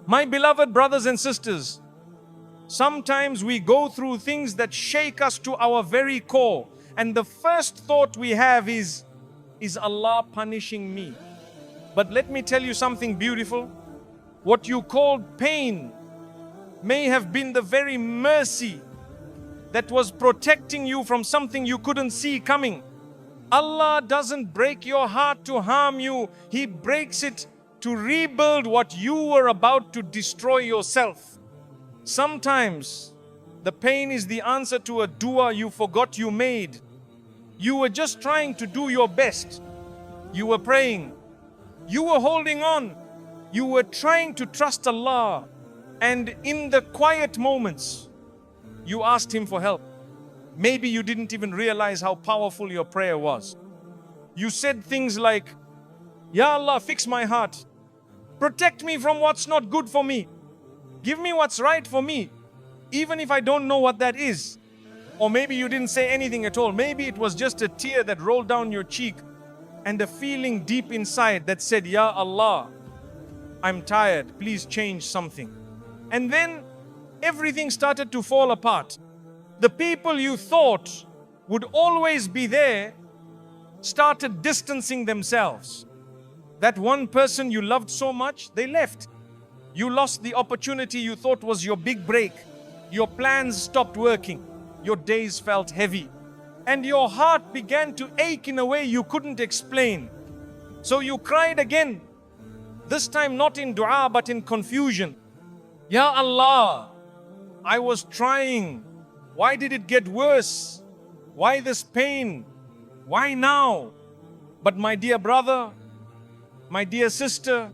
My beloved brothers and sisters, sometimes we go through things that shake us to our very core. And the first thought we have is Allah punishing me? But let me tell you something beautiful. What you called pain may have been the very mercy that was protecting you from something you couldn't see coming. Allah doesn't break your heart to harm you. He breaks it to rebuild what you were about to destroy yourself. Sometimes the pain is the answer to a dua you forgot you made. You were just trying to do your best. You were praying. You were holding on. You were trying to trust Allah. And in the quiet moments, you asked Him for help. Maybe you didn't even realize how powerful your prayer was. You said things like, Ya Allah, fix my heart. Protect me from what's not good for me. Give me what's right for me, even if I don't know what that is. Or maybe you didn't say anything at all. Maybe it was just a tear that rolled down your cheek and a feeling deep inside that said, Ya Allah, I'm tired, please change something. And then everything started to fall apart. The people you thought would always be there started distancing themselves. That one person you loved so much, they left. You lost the opportunity you thought was your big break. Your plans stopped working. Your days felt heavy. And your heart began to ache in a way you couldn't explain. So you cried again. This time not in dua but in confusion. Ya Allah, I was trying. Why did it get worse? Why this pain? Why now? But my dear brother, my dear sister,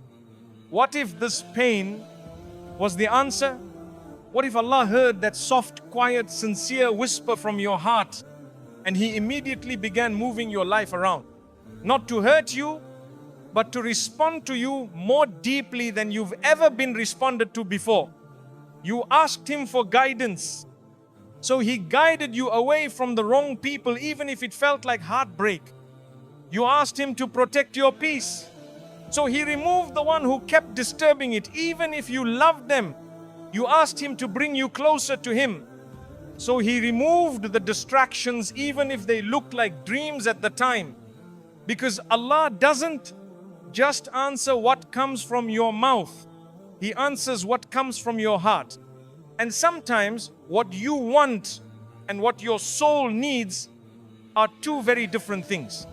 what if this pain was the answer? What if Allah heard that soft, quiet, sincere whisper from your heart and He immediately began moving your life around? Not to hurt you, but to respond to you more deeply than you've ever been responded to before. You asked Him for guidance. So He guided you away from the wrong people, even if it felt like heartbreak. You asked Him to protect your peace. So He removed the one who kept disturbing it, even if you loved them. You asked Him to bring you closer to Him. So He removed the distractions, even if they looked like dreams at the time. Because Allah doesn't just answer what comes from your mouth. He answers what comes from your heart. And sometimes what you want and what your soul needs are two very different things.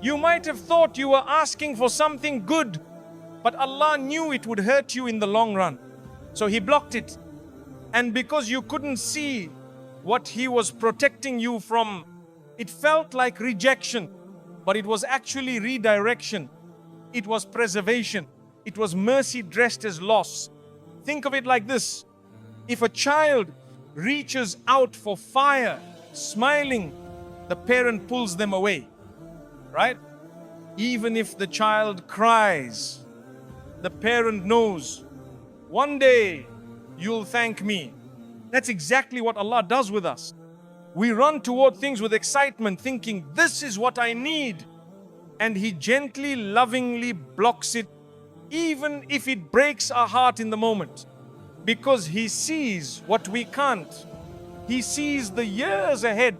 You might have thought you were asking for something good, but Allah knew it would hurt you in the long run. So He blocked it. And because you couldn't see what He was protecting you from, it felt like rejection, but it was actually redirection. It was preservation. It was mercy dressed as loss. Think of it like this. If a child reaches out for fire, smiling, the parent pulls them away, right? Even if the child cries, the parent knows, one day you'll thank me. That's exactly what Allah does with us. We run toward things with excitement, thinking, this is what I need. And He gently, lovingly blocks it, even if it breaks our heart in the moment. Because He sees what we can't. He sees the years ahead.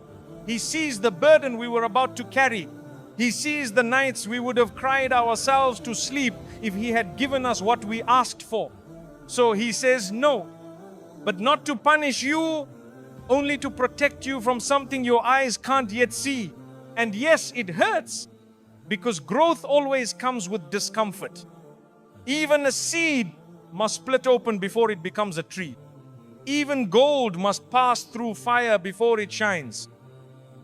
He sees the burden we were about to carry. He sees the nights we would have cried ourselves to sleep if He had given us what we asked for. So He says no, but not to punish you, only to protect you from something your eyes can't yet see. And yes, it hurts, because growth always comes with discomfort. Even a seed must split open before it becomes a tree. Even gold must pass through fire before it shines.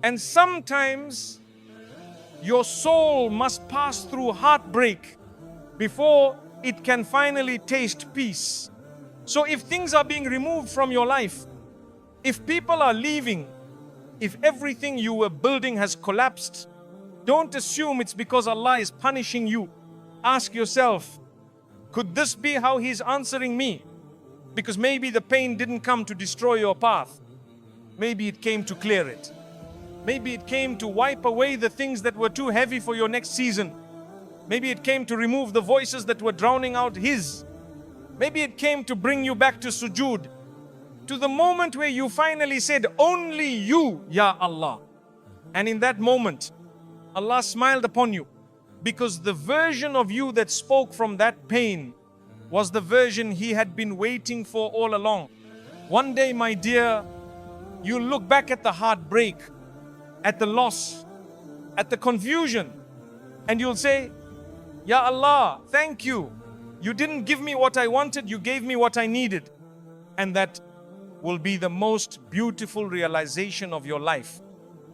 And sometimes your soul must pass through heartbreak before it can finally taste peace. So if things are being removed from your life, if people are leaving, if everything you were building has collapsed, don't assume it's because Allah is punishing you. Ask yourself, could this be how He's answering me? Because maybe the pain didn't come to destroy your path. Maybe it came to clear it. Maybe it came to wipe away the things that were too heavy for your next season. Maybe it came to remove the voices that were drowning out His. Maybe it came to bring you back to sujood, to the moment where you finally said, only you, Ya Allah. And in that moment, Allah smiled upon you, because the version of you that spoke from that pain was the version He had been waiting for all along. One day, my dear, you look back at the heartbreak, at the loss, at the confusion, and you'll say, Ya Allah, thank you. You didn't give me what I wanted, you gave me what I needed. And that will be the most beautiful realization of your life.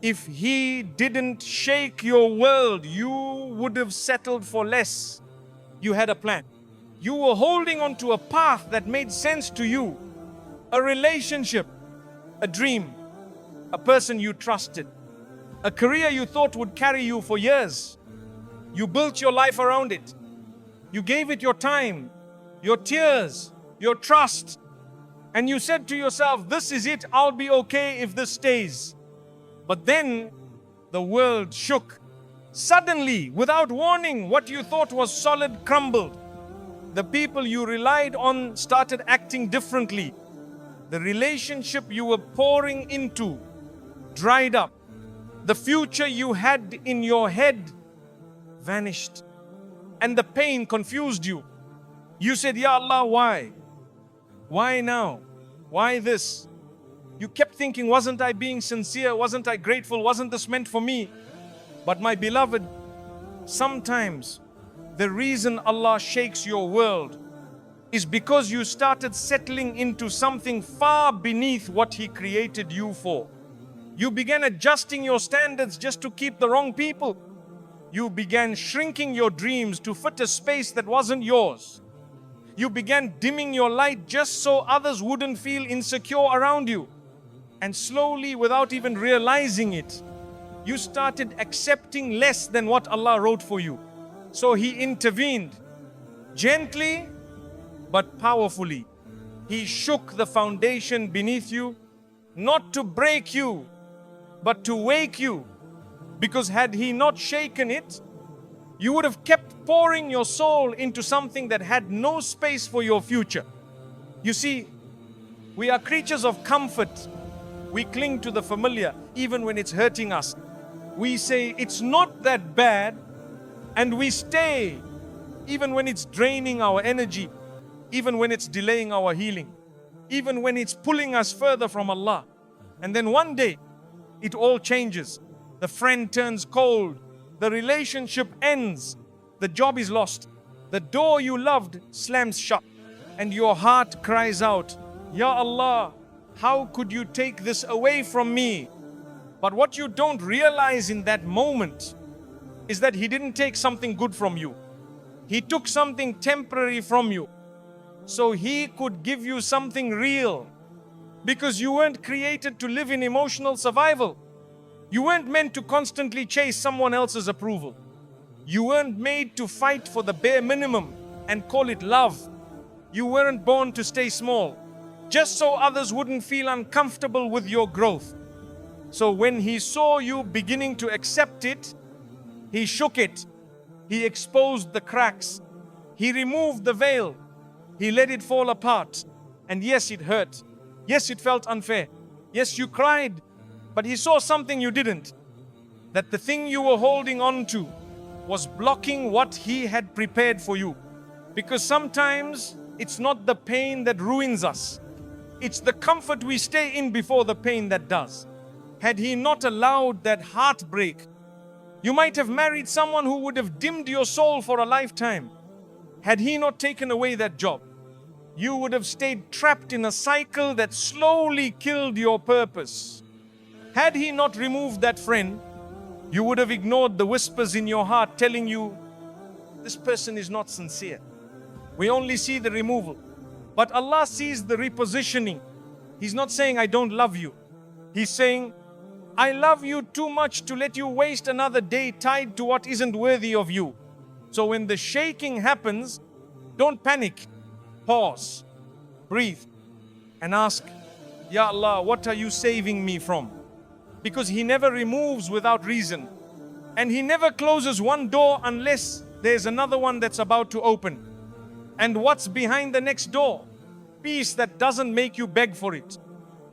If He didn't shake your world, you would have settled for less. You had a plan. You were holding on to a path that made sense to you. A relationship, a dream, a person you trusted, a career you thought would carry you for years. You built your life around it. You gave it your time, your tears, your trust. And you said to yourself, this is it, I'll be okay if this stays. But then the world shook. Suddenly, without warning, what you thought was solid crumbled. The people you relied on started acting differently. The relationship you were pouring into dried up. The future you had in your head vanished. And the pain confused you. You said, Ya Allah, why? Why now? Why this? You kept thinking, wasn't I being sincere? Wasn't I grateful? Wasn't this meant for me? But my beloved, sometimes the reason Allah shakes your world is because you started settling into something far beneath what He created you for. You began adjusting your standards just to keep the wrong people. You began shrinking your dreams to fit a space that wasn't yours. You began dimming your light just so others wouldn't feel insecure around you. And slowly, without even realizing it, you started accepting less than what Allah wrote for you. So He intervened, gently but powerfully. He shook the foundation beneath you, not to break you, but to wake you. Because had He not shaken it, you would have kept pouring your soul into something that had no space for your future. You see, we are creatures of comfort. We cling to the familiar even when it's hurting us. We say it's not that bad, and we stay even when it's draining our energy, even when it's delaying our healing, even when it's pulling us further from Allah. And then one day, it all changes. The friend turns cold, the relationship ends, the job is lost, the door you loved slams shut, and your heart cries out, Ya Allah, how could you take this away from me? But what you don't realize in that moment is that He didn't take something good from you. He took something temporary from you, so He could give you something real. Because you weren't created to live in emotional survival. You weren't meant to constantly chase someone else's approval. You weren't made to fight for the bare minimum and call it love. You weren't born to stay small, just so others wouldn't feel uncomfortable with your growth. So when He saw you beginning to accept it, He shook it. He exposed the cracks. He removed the veil. He let it fall apart. And yes, it hurt. Yes, it felt unfair. Yes, you cried. But He saw something you didn't. That the thing you were holding on to was blocking what He had prepared for you. Because sometimes it's not the pain that ruins us. It's the comfort we stay in before the pain that does. Had He not allowed that heartbreak, you might have married someone who would have dimmed your soul for a lifetime. Had He not taken away that job, you would have stayed trapped in a cycle that slowly killed your purpose. Had He not removed that friend, you would have ignored the whispers in your heart telling you, this person is not sincere. We only see the removal. But Allah sees the repositioning. He's not saying, I don't love you. He's saying, I love you too much to let you waste another day tied to what isn't worthy of you. So when the shaking happens, don't panic. Pause, breathe, and ask, Ya Allah, what are you saving me from? Because He never removes without reason. And He never closes one door unless there's another one that's about to open. And what's behind the next door? Peace that doesn't make you beg for it.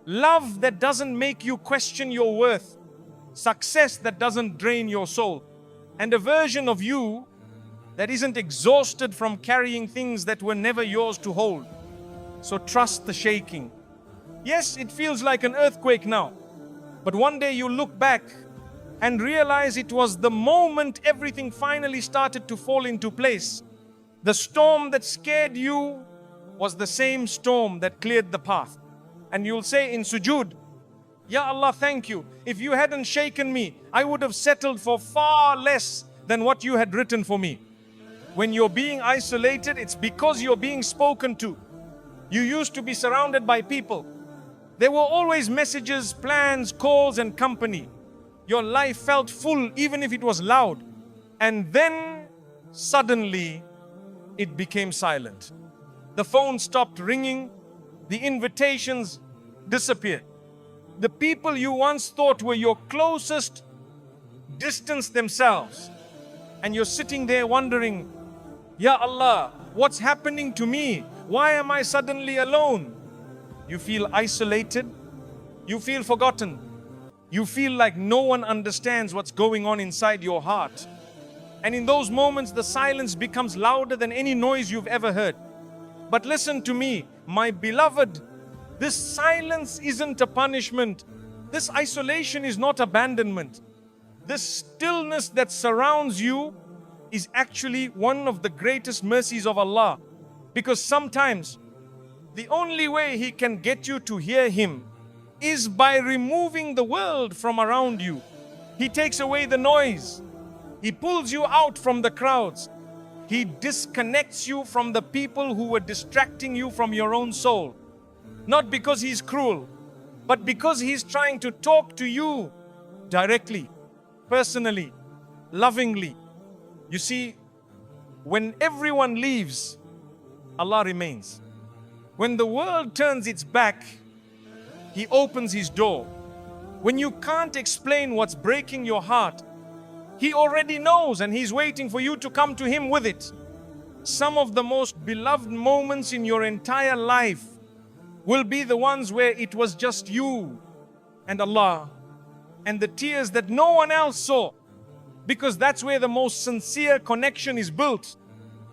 Love that doesn't make you question your worth. Success that doesn't drain your soul. And a version of you that isn't exhausted from carrying things that were never yours to hold. So trust the shaking. Yes, it feels like an earthquake now. But one day you look back and realize it was the moment everything finally started to fall into place. The storm that scared you was the same storm that cleared the path. And you'll say in sujood, Ya Allah, thank you. If you hadn't shaken me, I would have settled for far less than what you had written for me. When you're being isolated, it's because you're being spoken to. You used to be surrounded by people. There were always messages, plans, calls, and company. Your life felt full even if it was loud. And then suddenly it became silent. The phone stopped ringing. The invitations disappeared. The people you once thought were your closest distanced themselves. And you're sitting there wondering, Ya Allah, what's happening to me? Why am I suddenly alone? You feel isolated. You feel forgotten. You feel like no one understands what's going on inside your heart. And in those moments, the silence becomes louder than any noise you've ever heard. But listen to me, my beloved, this silence isn't a punishment. This isolation is not abandonment. This stillness that surrounds you is actually one of the greatest mercies of Allah. Because sometimes the only way He can get you to hear Him is by removing the world from around you. He takes away the noise. He pulls you out from the crowds. He disconnects you from the people who were distracting you from your own soul. Not because He's cruel, but because He's trying to talk to you directly, personally, lovingly. You see, when everyone leaves, Allah remains. When the world turns its back, He opens His door. When you can't explain what's breaking your heart, He already knows and He's waiting for you to come to Him with it. Some of the most beloved moments in your entire life will be the ones where it was just you and Allah, and the tears that no one else saw, because that's where the most sincere connection is built.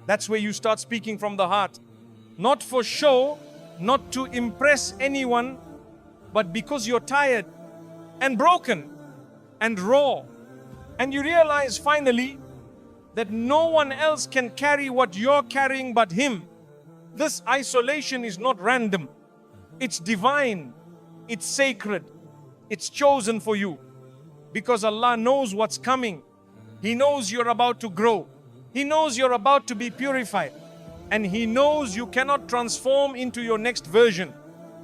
That's where you start speaking from the heart. Not for show, not to impress anyone, but because you're tired and broken and raw. And you realize finally that no one else can carry what you're carrying but Him. This isolation is not random. It's divine. It's sacred. It's chosen for you. Because Allah knows what's coming. He knows you're about to grow. He knows you're about to be purified. And He knows you cannot transform into your next version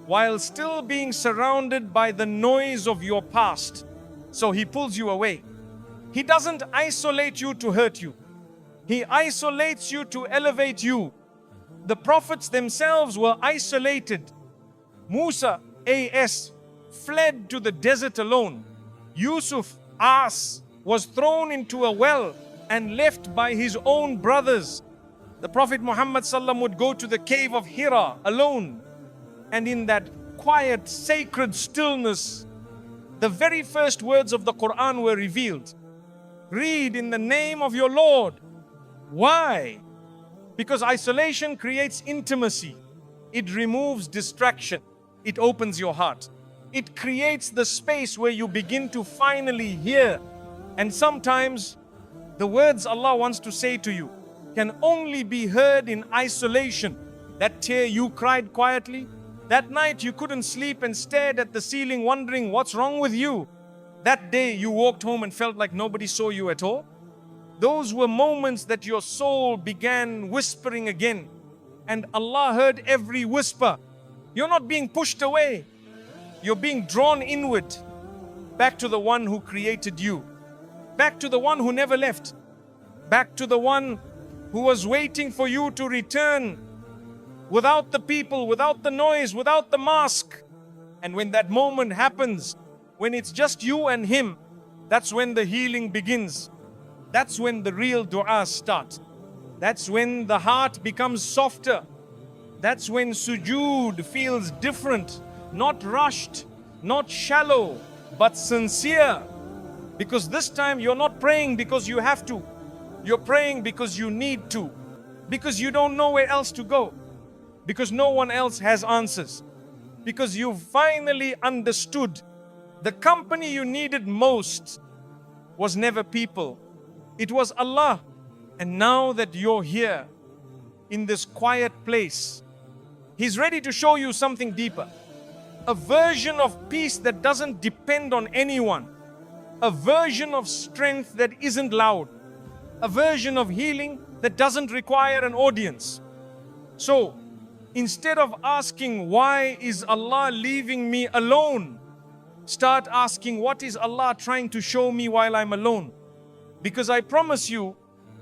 while still being surrounded by the noise of your past. So He pulls you away. He doesn't isolate you to hurt you. He isolates you to elevate you. The prophets themselves were isolated. Musa, A.S., fled to the desert alone. Yusuf, As, was thrown into a well and left by his own brothers. The Prophet Muhammad ﷺ would go to the cave of Hira alone. And in that quiet, sacred stillness, the very first words of the Quran were revealed. Read in the name of your Lord. Why? Because isolation creates intimacy. It removes distraction. It opens your heart. It creates the space where you begin to finally hear. And sometimes the words Allah wants to say to you can only be heard in isolation. That tear you cried quietly, that night you couldn't sleep and stared at the ceiling wondering what's wrong with you. That day you walked home and felt like nobody saw you at all. Those were moments that your soul began whispering again. And Allah heard every whisper. You're not being pushed away. You're being drawn inward, back to the one who created you, back to the one who never left, back to the one who was waiting for you to return, without the people, without the noise, without the mask. And when that moment happens, when it's just you and Him, that's when the healing begins. That's when the real dua starts. That's when the heart becomes softer. That's when sujood feels different, not rushed, not shallow, but sincere. Because this time you're not praying because you have to. You're praying because you need to. Because you don't know where else to go. Because no one else has answers. Because you've finally understood the company you needed most was never people. It was Allah. And now that you're here in this quiet place, He's ready to show you something deeper. A version of peace that doesn't depend on anyone. A version of strength that isn't loud. A version of healing that doesn't require an audience. So, instead of asking, why is Allah leaving me alone? Start asking, what is Allah trying to show me while I'm alone? Because I promise you,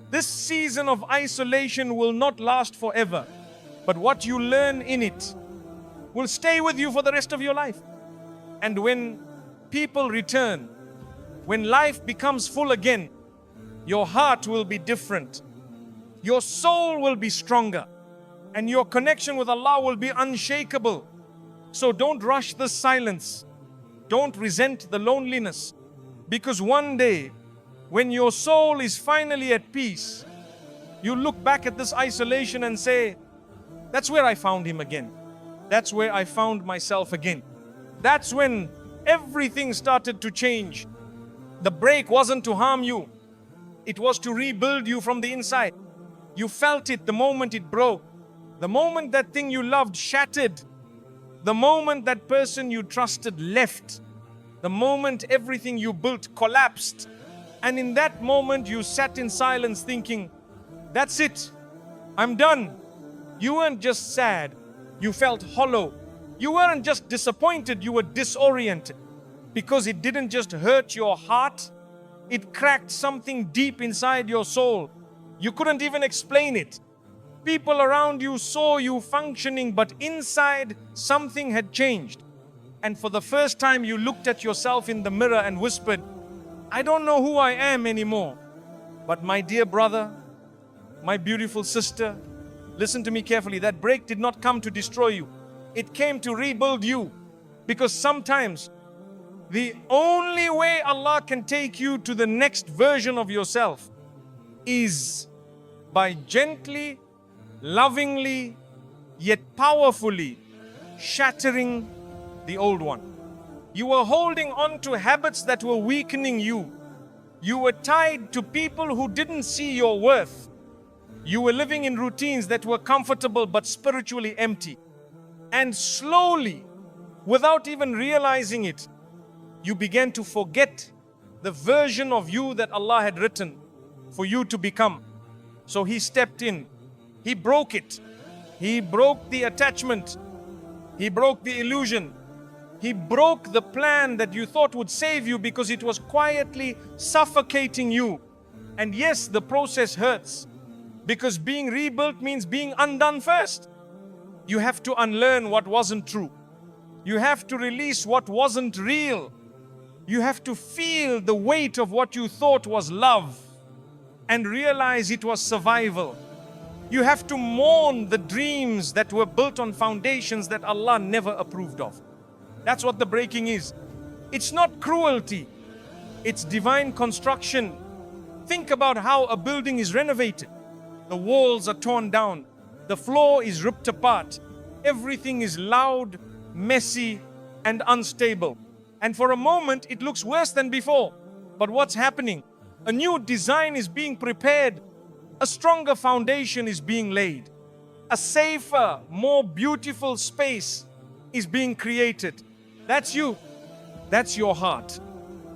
this season of isolation will not last forever. But what you learn in it will stay with you for the rest of your life. And when people return, when life becomes full again, your heart will be different. Your soul will be stronger. And your connection with Allah will be unshakable. So don't rush the silence. Don't resent the loneliness. Because one day, when your soul is finally at peace, you look back at this isolation and say, that's where I found Him again. That's where I found myself again. That's when everything started to change. The break wasn't to harm you. It was to rebuild you from the inside. You felt it the moment it broke. The moment that thing you loved shattered. The moment that person you trusted left. The moment everything you built collapsed. And in that moment you sat in silence thinking, that's it. I'm done. You weren't just sad. You felt hollow. You weren't just disappointed. You were disoriented. Because it didn't just hurt your heart. It cracked something deep inside your soul. You couldn't even explain it. People around you saw you functioning, but inside something had changed. And for the first time you looked at yourself in the mirror and whispered, I don't know who I am anymore. But my dear brother, my beautiful sister, listen to me carefully. That break did not come to destroy you. It came to rebuild you. Because sometimes the only way Allah can take you to the next version of yourself is by gently, lovingly, yet powerfully shattering the old one. You were holding on to habits that were weakening you. You were tied to people who didn't see your worth. You were living in routines that were comfortable but spiritually empty. And slowly, without even realizing it, you began to forget the version of you that Allah had written for you to become. So He stepped in. He broke it. He broke the attachment. He broke the illusion. He broke the plan that you thought would save you because it was quietly suffocating you. And yes, the process hurts because being rebuilt means being undone first. You have to unlearn what wasn't true. You have to release what wasn't real. You have to feel the weight of what you thought was love and realize it was survival. You have to mourn the dreams that were built on foundations that Allah never approved of. That's what the breaking is. It's not cruelty. It's divine construction. Think about how a building is renovated. The walls are torn down. The floor is ripped apart. Everything is loud, messy, and unstable. And for a moment, it looks worse than before. But what's happening? A new design is being prepared. A stronger foundation is being laid. A safer, more beautiful space is being created. That's you. That's your heart.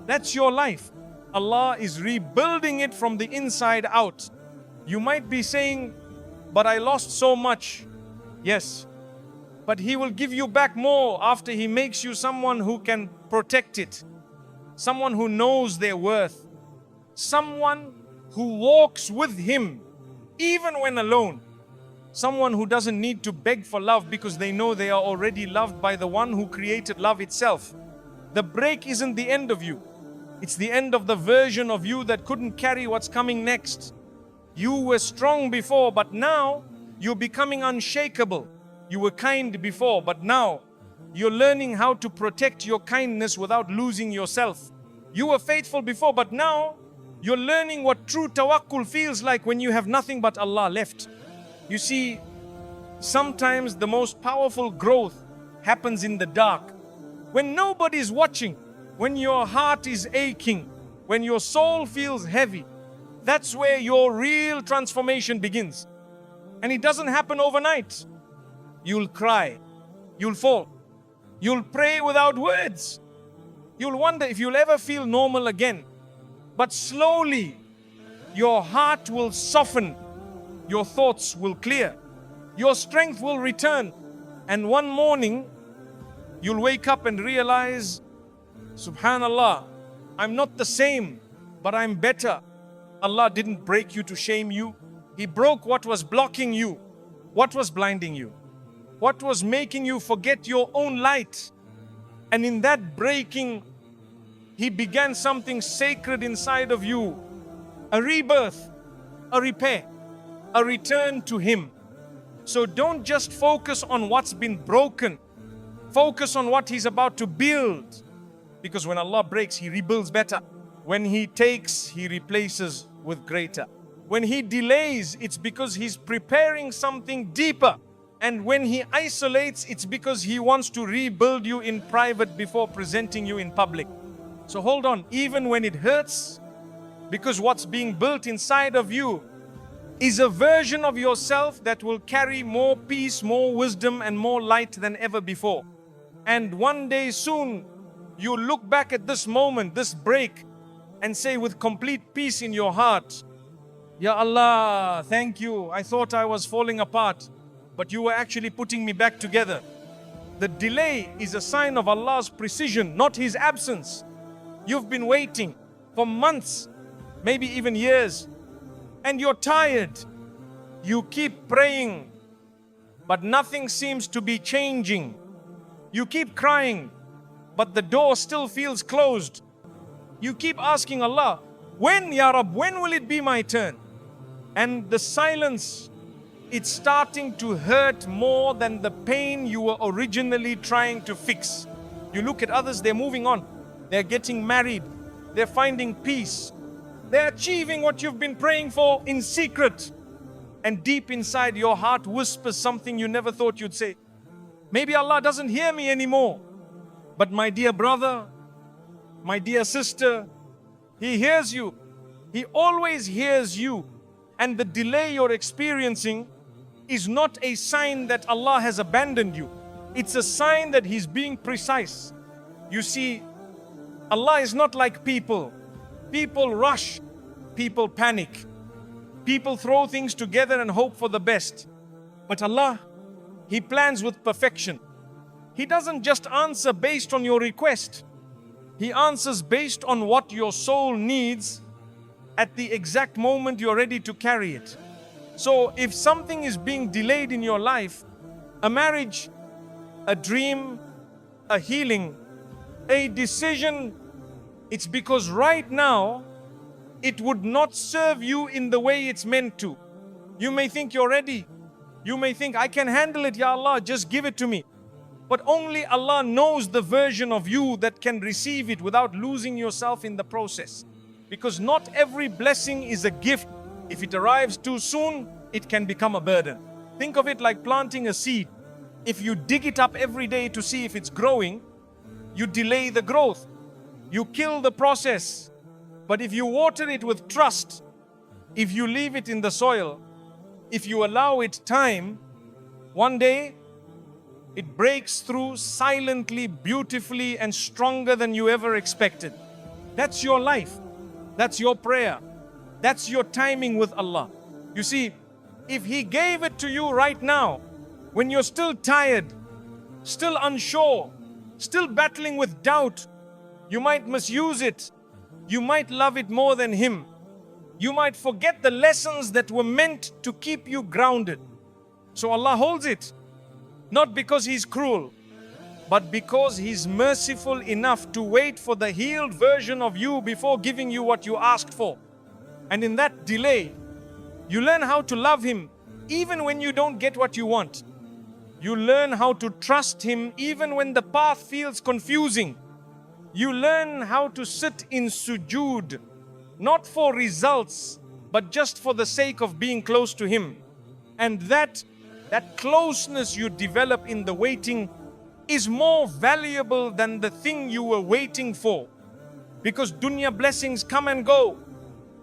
That's your life. Allah is rebuilding it from the inside out. You might be saying, but I lost so much. Yes, but He will give you back more after He makes you someone who can protect it. Someone who knows their worth. Someone who walks with Him, even when alone. Someone who doesn't need to beg for love because they know they are already loved by the one who created love itself. The break isn't the end of you. It's the end of the version of you that couldn't carry what's coming next. You were strong before, but now you're becoming unshakable. You were kind before, but now you're learning how to protect your kindness without losing yourself. You were faithful before, but now you're learning what true tawakkul feels like when you have nothing but Allah left. You see, sometimes the most powerful growth happens in the dark, when nobody's watching, when your heart is aching, when your soul feels heavy. That's where your real transformation begins. And it doesn't happen overnight. You'll cry, you'll fall, you'll pray without words. You'll wonder if you'll ever feel normal again. But slowly, your heart will soften, your thoughts will clear, your strength will return. And one morning, you'll wake up and realize, Subhanallah, I'm not the same, but I'm better. Allah didn't break you to shame you. He broke what was blocking you, what was blinding you, what was making you forget your own light. And in that breaking, He began something sacred inside of you, a rebirth, a repair, a return to Him. So don't just focus on what's been broken. Focus on what He's about to build. Because when Allah breaks, He rebuilds better. When He takes, He replaces with greater. When He delays, it's because He's preparing something deeper. And when He isolates, it's because He wants to rebuild you in private before presenting you in public. So hold on, even when it hurts, because what's being built inside of you is a version of yourself that will carry more peace, more wisdom, and more light than ever before. And one day soon, you look back at this moment, this break, and say with complete peace in your heart, Ya Allah, thank you. I thought I was falling apart, but you were actually putting me back together. The delay is a sign of Allah's precision, not His absence. You've been waiting for months, maybe even years, and you're tired. You keep praying, but nothing seems to be changing. You keep crying, but the door still feels closed. You keep asking Allah, when, Ya Rab, when will it be my turn? And the silence, it's starting to hurt more than the pain you were originally trying to fix. You look at others, they're moving on. They're getting married. They're finding peace. They're achieving what you've been praying for in secret. And deep inside, your heart whispers something you never thought you'd say. Maybe Allah doesn't hear me anymore. But my dear brother, my dear sister, He hears you. He always hears you. And the delay you're experiencing is not a sign that Allah has abandoned you. It's a sign that He's being precise. You see, Allah is not like people. People rush. People panic. People throw things together and hope for the best. But Allah, He plans with perfection. He doesn't just answer based on your request. He answers based on what your soul needs at the exact moment you're ready to carry it. So if something is being delayed in your life, a marriage, a dream, a healing, a decision, it's because right now it would not serve you in the way it's meant to. You may think you're ready. You may think, I can handle it, Ya Allah, just give it to me. But only Allah knows the version of you that can receive it without losing yourself in the process. Because not every blessing is a gift. If it arrives too soon, it can become a burden. Think of it like planting a seed. If you dig it up every day to see if it's growing, you delay the growth. You kill the process. But if you water it with trust, if you leave it in the soil, if you allow it time, one day it breaks through silently, beautifully, and stronger than you ever expected. That's your life. That's your prayer. That's your timing with Allah. You see, if He gave it to you right now, when you're still tired, still unsure, still battling with doubt, you might misuse it. You might love it more than Him. You might forget the lessons that were meant to keep you grounded. So Allah holds it. Not because He's cruel, but because He's merciful enough to wait for the healed version of you before giving you what you asked for. And in that delay, You learn how to love Him even when you don't get what you want. You learn how to trust Him even when the path feels confusing. You learn how to sit in sujood, not for results, but just for the sake of being close to Him. And that closeness you develop in the waiting is more valuable than the thing you were waiting for. Because dunya blessings come and go,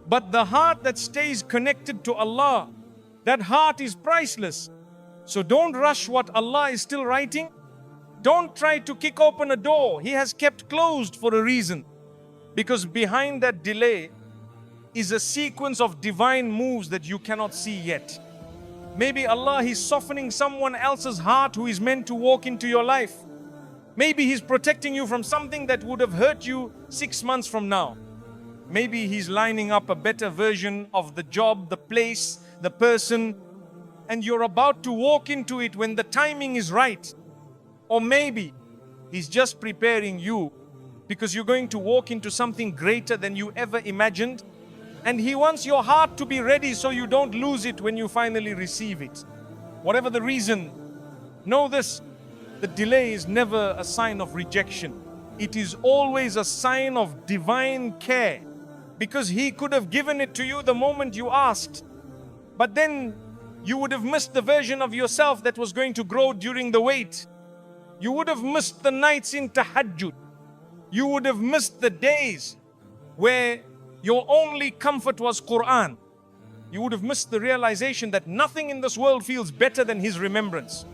but the heart that stays connected to Allah, that heart is priceless. So don't rush what Allah is still writing. Don't try to kick open a door He has kept closed for a reason. Because behind that delay is a sequence of divine moves that you cannot see yet. Maybe Allah is softening someone else's heart who is meant to walk into your life. Maybe He's protecting you from something that would have hurt you 6 months from now. Maybe He's lining up a better version of the job, the place, the person, and you're about to walk into it when the timing is right. Or maybe He's just preparing you because you're going to walk into something greater than you ever imagined. And He wants your heart to be ready so you don't lose it when you finally receive it. Whatever the reason, know this: the delay is never a sign of rejection. It is always a sign of divine care, because He could have given it to you the moment you asked, but then you would have missed the version of yourself that was going to grow during the wait. You would have missed the nights in tahajjud. You would have missed the days where your only comfort was Quran. You would have missed the realization that nothing in this world feels better than His remembrance.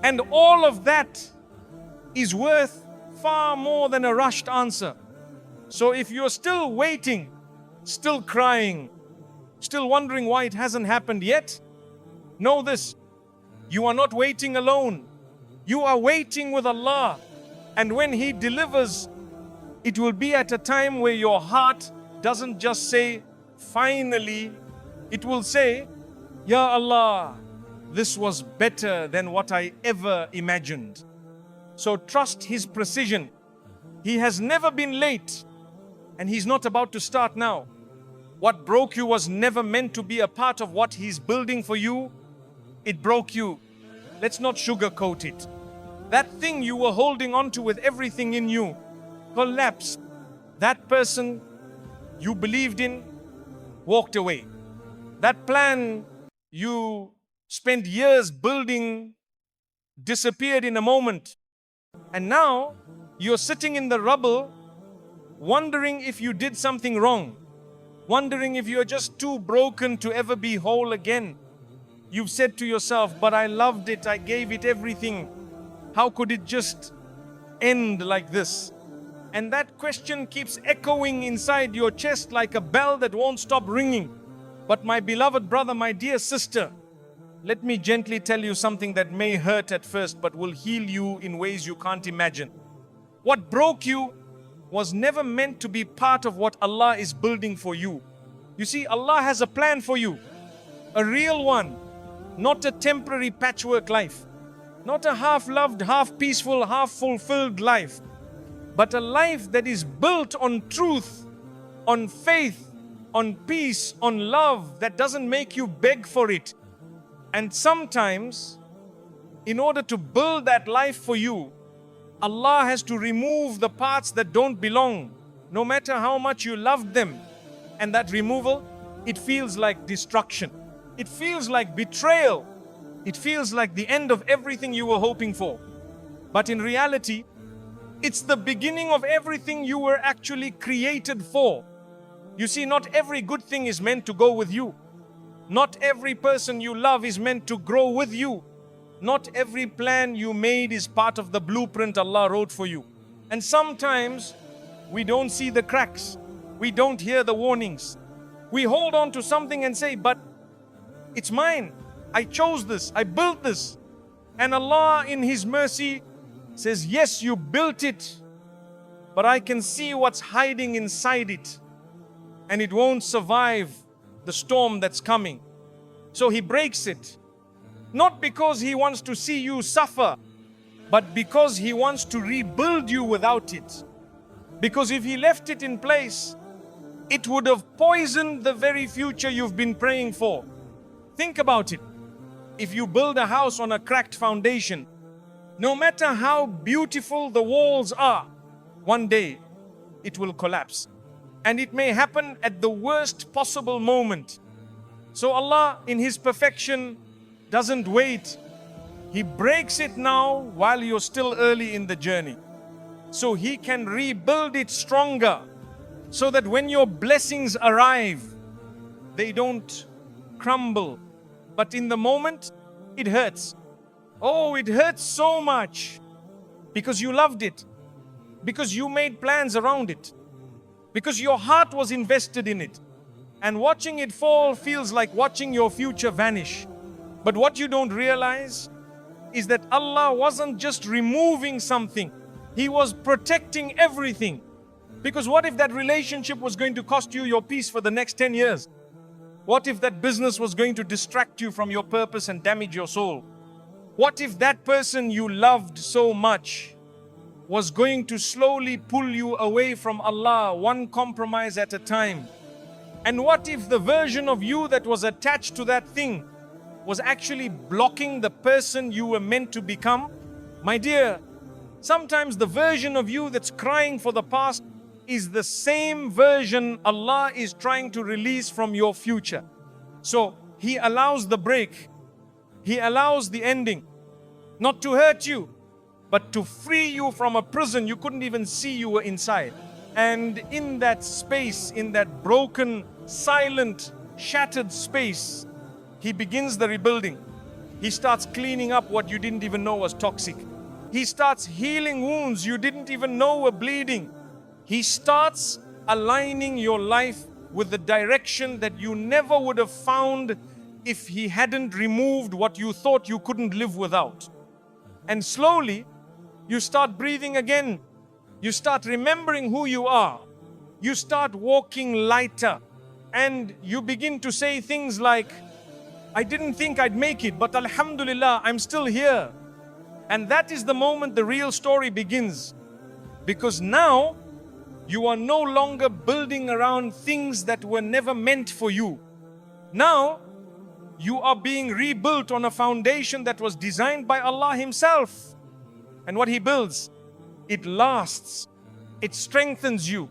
And all of that is worth far more than a rushed answer. So if you're still waiting, still crying, still wondering why it hasn't happened yet, know this: you are not waiting alone. You are waiting with Allah. And when He delivers, it will be at a time where your heart doesn't just say, finally. It will say, Ya Allah, this was better than what I ever imagined. So trust His precision. He has never been late, and He's not about to start now. What broke you was never meant to be a part of what He's building for you. It broke you. Let's not sugarcoat it. That thing you were holding on to with everything in you collapsed. That person you believed in walked away. That plan you spent years building disappeared in a moment. And now you're sitting in the rubble, wondering if you did something wrong, wondering if you're just too broken to ever be whole again. You've said to yourself, but I loved it, I gave it everything. How could it just end like this? And that question keeps echoing inside your chest like a bell that won't stop ringing. But my beloved brother, my dear sister, let me gently tell you something that may hurt at first but will heal you in ways you can't imagine. What broke you was never meant to be part of what Allah is building for you. You see, Allah has a plan for you, a real one, not a temporary patchwork life, not a half-loved, half-peaceful, half-fulfilled life, but a life that is built on truth, on faith, on peace, on love that doesn't make you beg for it. And sometimes, in order to build that life for you, Allah has to remove the parts that don't belong, no matter how much you loved them. And that removal, it feels like destruction. It feels like betrayal. It feels like the end of everything you were hoping for. But in reality, it's the beginning of everything you were actually created for. You see, not every good thing is meant to go with you. Not every person you love is meant to grow with you. Not every plan you made is part of the blueprint Allah wrote for you. And sometimes we don't see the cracks. We don't hear the warnings. We hold on to something and say, but it's mine. I chose this. I built this. And Allah in His mercy says, yes, you built it, but I can see what's hiding inside it. And it won't survive the storm that's coming. So He breaks it. Not because He wants to see you suffer, but because He wants to rebuild you without it. Because if He left it in place, it would have poisoned the very future you've been praying for. Think about it. If you build a house on a cracked foundation, no matter how beautiful the walls are, one day it will collapse. And it may happen at the worst possible moment. So Allah, in His perfection, doesn't wait. He breaks it now while you're still early in the journey, so He can rebuild it stronger, so that when your blessings arrive, they don't crumble. But in the moment, it hurts. Oh, it hurts so much, because you loved it, because you made plans around it, because your heart was invested in it. And watching it fall feels like watching your future vanish. But what you don't realize is that Allah wasn't just removing something, He was protecting everything. Because what if that relationship was going to cost you your peace for the next 10 years? What if that business was going to distract you from your purpose and damage your soul? What if that person you loved so much was going to slowly pull you away from Allah, one compromise at a time? And what if the version of you that was attached to that thing was actually blocking the person you were meant to become? My dear, sometimes the version of you that's crying for the past is the same version Allah is trying to release from your future. So He allows the break, He allows the ending, not to hurt you, but to free you from a prison you couldn't even see you were inside. And in that space, in that broken, silent, shattered space, He begins the rebuilding. He starts cleaning up what you didn't even know was toxic. He starts healing wounds you didn't even know were bleeding. He starts aligning your life with the direction that you never would have found if He hadn't removed what you thought you couldn't live without. And slowly, you start breathing again. You start remembering who you are. You start walking lighter. And you begin to say things like, I didn't think I'd make it, but Alhamdulillah, I'm still here. And that is the moment the real story begins. Because now, you are no longer building around things that were never meant for you. Now, you are being rebuilt on a foundation that was designed by Allah Himself. And what He builds, it lasts. It strengthens you.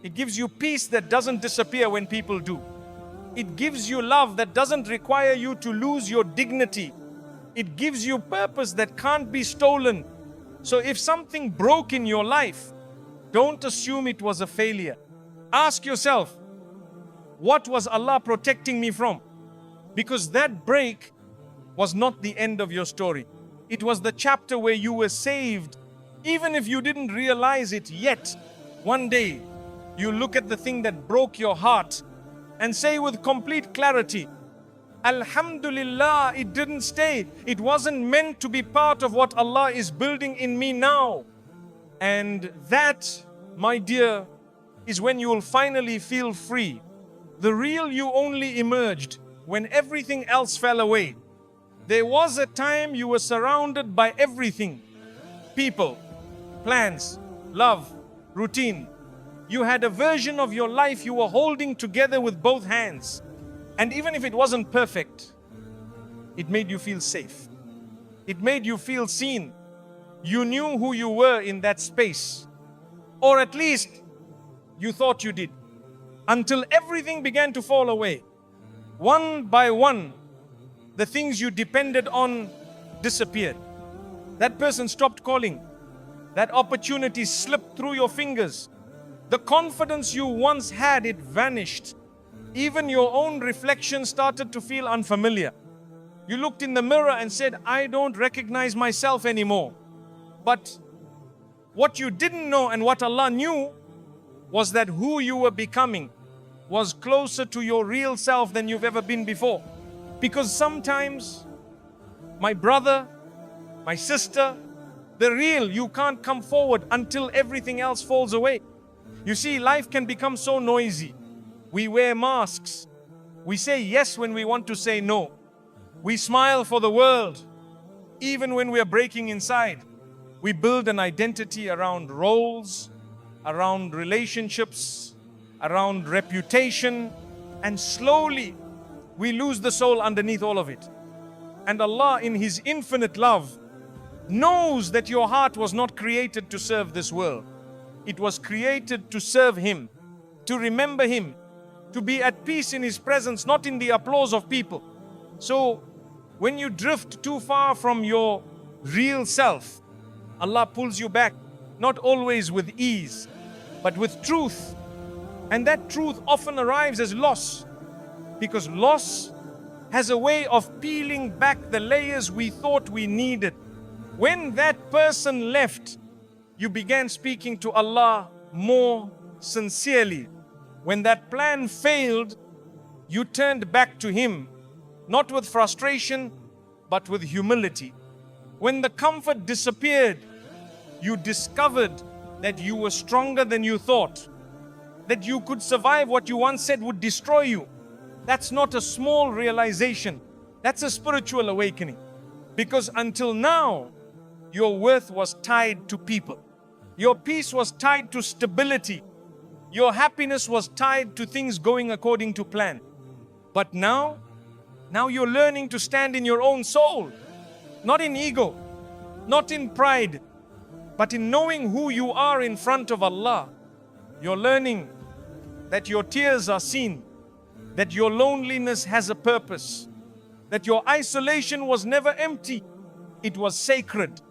It gives you peace that doesn't disappear when people do. It gives you love that doesn't require you to lose your dignity. It gives you purpose that can't be stolen. So if something broke in your life, don't assume it was a failure. Ask yourself, what was Allah protecting me from? Because that break was not the end of your story. It was the chapter where you were saved. Even if you didn't realize it yet, one day you look at the thing that broke your heart and say with complete clarity, Alhamdulillah, it didn't stay. It wasn't meant to be part of what Allah is building in me now. And that, my dear, is when you will finally feel free. The real you only emerged when everything else fell away. There was a time you were surrounded by everything. People, plans, love, routine. You had a version of your life you were holding together with both hands. And even if it wasn't perfect, it made you feel safe. It made you feel seen. You knew who you were in that space. Or at least, you thought you did. Until everything began to fall away. One by one, the things you depended on disappeared. That person stopped calling. That opportunity slipped through your fingers. The confidence you once had, it vanished. Even your own reflection started to feel unfamiliar. You looked in the mirror and said, I don't recognize myself anymore. But what you didn't know and what Allah knew was that who you were becoming was closer to your real self than you've ever been before. Because sometimes, my brother, my sister, the real you can't come forward until everything else falls away. You see, life can become so noisy. We wear masks. We say yes when we want to say no. We smile for the world, even when we are breaking inside. We build an identity around roles, around relationships, around reputation, and slowly we lose the soul underneath all of it. And Allah, in His infinite love, knows that your heart was not created to serve this world. It was created to serve Him, to remember Him, to be at peace in His presence, not in the applause of people. So, when you drift too far from your real self, Allah pulls you back, not always with ease, but with truth. And that truth often arrives as loss, because loss has a way of peeling back the layers we thought we needed. When that person left, you began speaking to Allah more sincerely. When that plan failed, you turned back to Him, not with frustration, but with humility. When the comfort disappeared, you discovered that you were stronger than you thought, that you could survive what you once said would destroy you. That's not a small realization. That's a spiritual awakening. Because until now, your worth was tied to people. Your peace was tied to stability. Your happiness was tied to things going according to plan. But now you're learning to stand in your own soul, not in ego, not in pride, but in knowing who you are in front of Allah. You're learning that your tears are seen, that your loneliness has a purpose, that your isolation was never empty, it was sacred.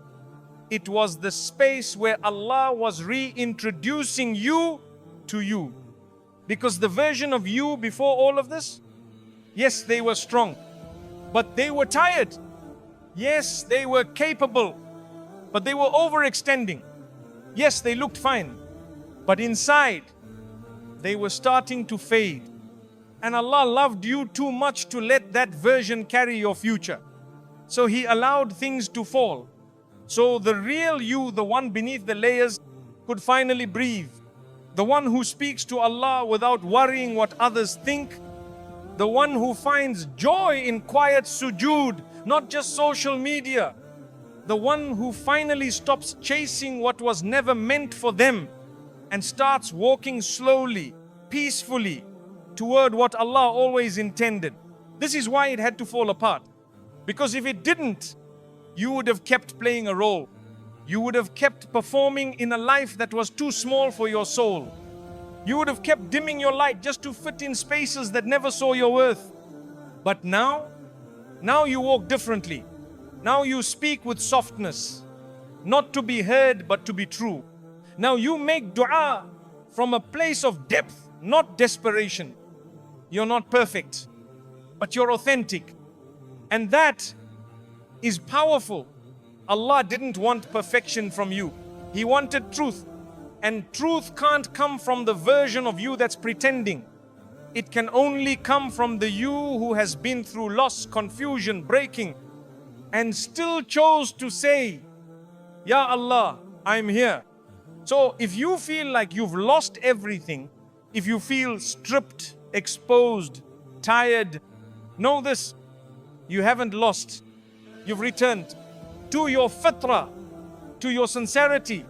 It was the space where Allah was reintroducing you to you. Because the version of you before all of this, yes, they were strong, but they were tired. Yes, they were capable, but they were overextending. Yes, they looked fine, but inside, they were starting to fade. And Allah loved you too much to let that version carry your future. So He allowed things to fall. So the real you, the one beneath the layers, could finally breathe. The one who speaks to Allah without worrying what others think. The one who finds joy in quiet sujood, not just social media. The one who finally stops chasing what was never meant for them and starts walking slowly, peacefully, toward what Allah always intended. This is why it had to fall apart. Because if it didn't, you would have kept playing a role. You would have kept performing in a life that was too small for your soul. You would have kept dimming your light just to fit in spaces that never saw your worth. But now you walk differently. Now you speak with softness, not to be heard, but to be true. Now you make dua from a place of depth, not desperation. You're not perfect, but you're authentic. And that is powerful. Allah didn't want perfection from you. He wanted truth. And truth can't come from the version of you that's pretending. It can only come from the you who has been through loss, confusion, breaking, and still chose to say, Ya Allah, I'm here. So if you feel like you've lost everything, if you feel stripped, exposed, tired, know this, you haven't lost. You've returned to your fitrah, to your sincerity,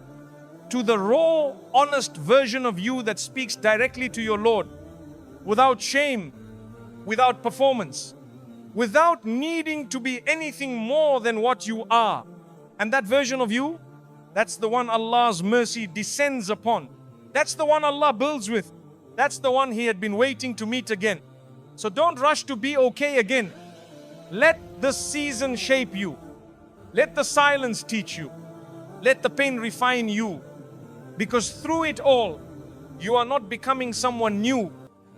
to the raw, honest version of you that speaks directly to your Lord, without shame, without performance, without needing to be anything more than what you are. And that version of you, that's the one Allah's mercy descends upon. That's the one Allah builds with. That's the one He had been waiting to meet again. So don't rush to be okay again. Let the season shape you. Let the silence teach you. Let the pain refine you. Because through it all, you are not becoming someone new.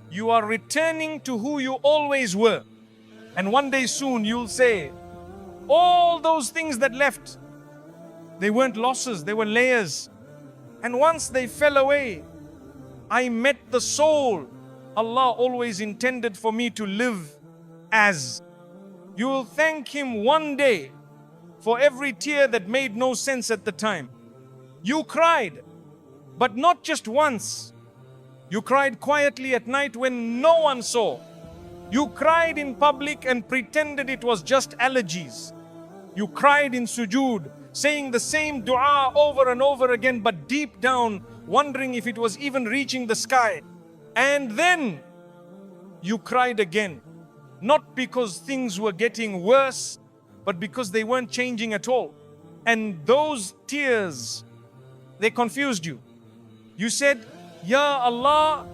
You are returning to who you always were. And one day soon you'll say, all those things that left, they weren't losses, they were layers. And once they fell away, I met the soul Allah always intended for me to live as. You will thank Him one day for every tear that made no sense at the time. You cried, but not just once. You cried quietly at night when no one saw. You cried in public and pretended it was just allergies. You cried in sujood, saying the same dua over and over again, but deep down, wondering if it was even reaching the sky. And then you cried again. not because things were getting worse, but because they weren't changing at all. And those tears, they confused you. You said, Ya Allah,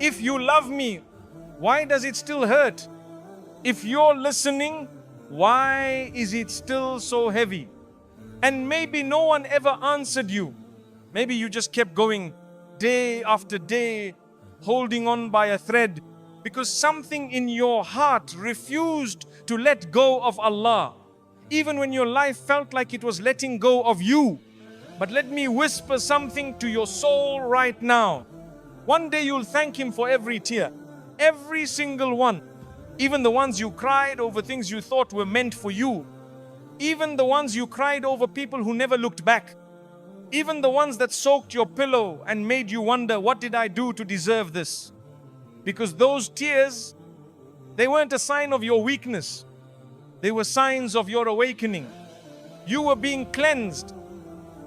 if you love me, why does it still hurt? If you're listening, why is it still so heavy? And maybe no one ever answered you. Maybe you just kept going day after day, holding on by a thread, because something in your heart refused to let go of Allah, even when your life felt like it was letting go of you. But let me whisper something to your soul right now. One day you'll thank Him for every tear, every single one, even the ones you cried over things you thought were meant for you, even the ones you cried over people who never looked back, even the ones that soaked your pillow and made you wonder, what did I do to deserve this? Because those tears, they weren't a sign of your weakness. They were signs of your awakening. You were being cleansed.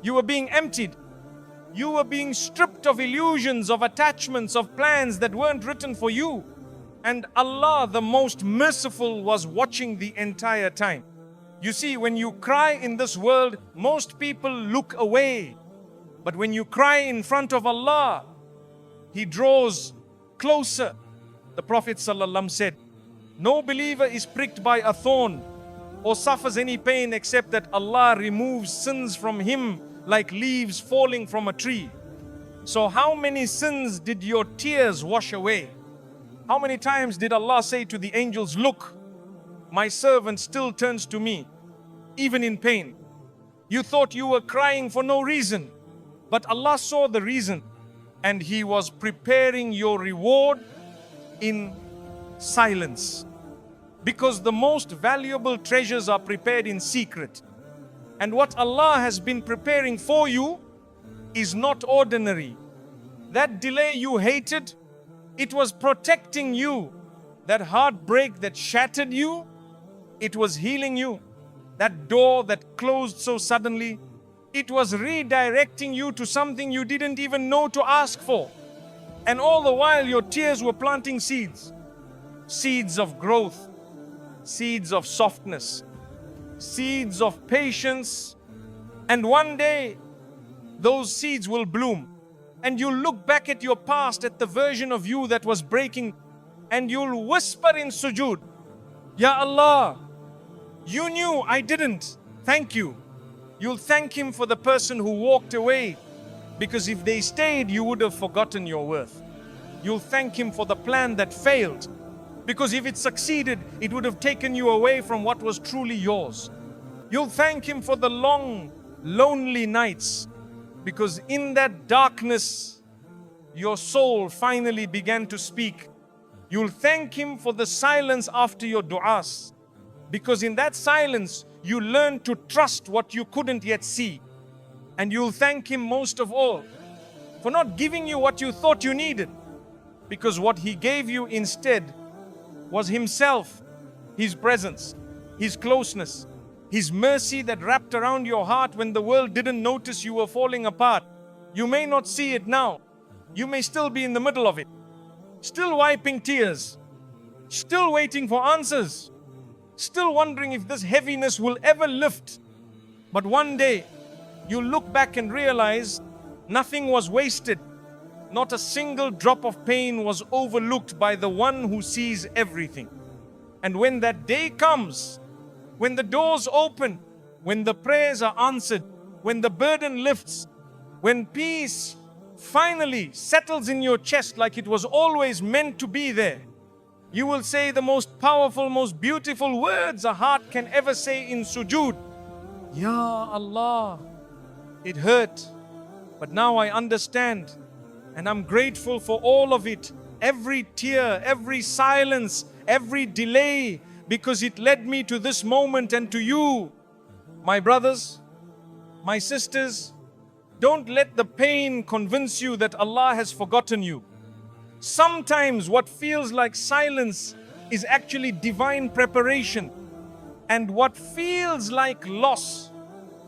You were being emptied. You were being stripped of illusions, of attachments, of plans that weren't written for you. And Allah, the most merciful, was watching the entire time. You see, when you cry in this world, most people look away. But when you cry in front of Allah, He draws closer. The Prophet ﷺ said, no believer is pricked by a thorn or suffers any pain except that Allah removes sins from him like leaves falling from a tree. So how many sins did your tears wash away? How many times did Allah say to the angels, look, my servant still turns to me, even in pain. You thought you were crying for no reason, but Allah saw the reason, and He was preparing your reward in silence. Because the most valuable treasures are prepared in secret. And what Allah has been preparing for you is not ordinary. That delay you hated, it was protecting you. That heartbreak that shattered you, it was healing you. That door that closed so suddenly, it was redirecting you to something you didn't even know to ask for. And all the while your tears were planting seeds. Seeds of growth, seeds of softness, seeds of patience. And one day, those seeds will bloom. And you'll look back at your past, at the version of you that was breaking, and you'll whisper in sujood, Ya Allah, you knew I didn't. Thank you. You'll thank Him for the person who walked away, because if they stayed, you would have forgotten your worth. You'll thank Him for the plan that failed, because if it succeeded, it would have taken you away from what was truly yours. You'll thank Him for the long, lonely nights, because in that darkness, your soul finally began to speak. You'll thank Him for the silence after your du'as, because in that silence, you learned to trust what you couldn't yet see. And you'll thank Him most of all for not giving you what you thought you needed, because what He gave you instead was Himself, His presence, His closeness, His mercy that wrapped around your heart when the world didn't notice you were falling apart. You may not see it now. You may still be in the middle of it, still wiping tears, still waiting for answers, still wondering if this heaviness will ever lift. But one day, you'll look back and realize nothing was wasted. Not a single drop of pain was overlooked by the one who sees everything. And when that day comes, when the doors open, when the prayers are answered, when the burden lifts, when peace finally settles in your chest like it was always meant to be there, you will say the most powerful, most beautiful words a heart can ever say in sujood. Ya Allah, it hurt, but now I understand, and I'm grateful for all of it. Every tear, every silence, every delay, because it led me to this moment and to you. My brothers, my sisters, don't let the pain convince you that Allah has forgotten you. Sometimes what feels like silence is actually divine preparation. And what feels like loss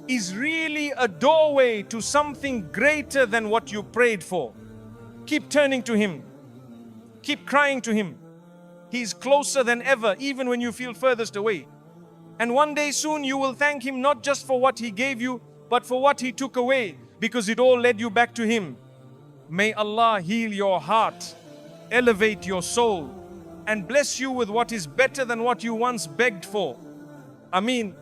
is really a doorway to something greater than what you prayed for. Keep turning to Him. Keep crying to Him. He's closer than ever, even when you feel furthest away. And one day soon you will thank Him not just for what He gave you, but for what He took away, because it all led you back to Him. May Allah heal your heart, elevate your soul, and bless you with what is better than what you once begged for. Ameen.